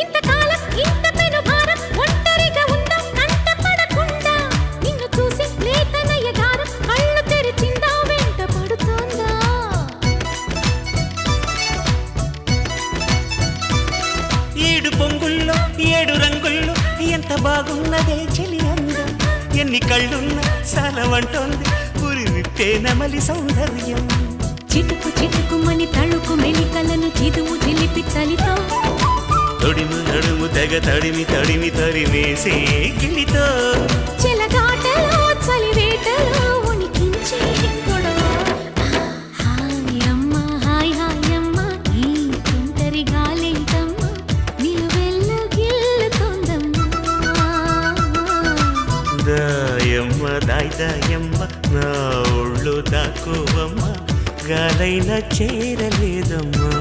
ఇంతకాలం ఇంత పెను భారం ఒంటరిగా ఉందా కంటపడకుండా నిన్ను చూసి లేతనయ్య గారం కళ్ళు తెరిచిందా వెంట పడుతోందా ఏడు పొంగుల్లో ఏడు రంగుల్లో ఎంత బాగున్నదే చెలి అందం ఎన్ని కళ్ళున్నా సాలవంటోంది పురి విప్పే నమలి సౌందర్యం చిటుకు చిటుకుమని తళుకు మెలికలను చిదువు చిలిపి చలితో తొడిము నడుము తెగ తడిమి తడిమి తరిమేసే గిలితో చెలగాటలో చలివేటలో ఉనికించే గొడవ హాయమ్మ హాయ్ హాయమ్మ ఈ తుంటరి గాలేంటమ్మ నిలువెల్ల గిల్లుతోందమ్మా దాయమ్మ దాయ్ దాయమ్మ నా ఒళ్ళు దాకోవమ్మ గాలైన చేరలేదమ్మా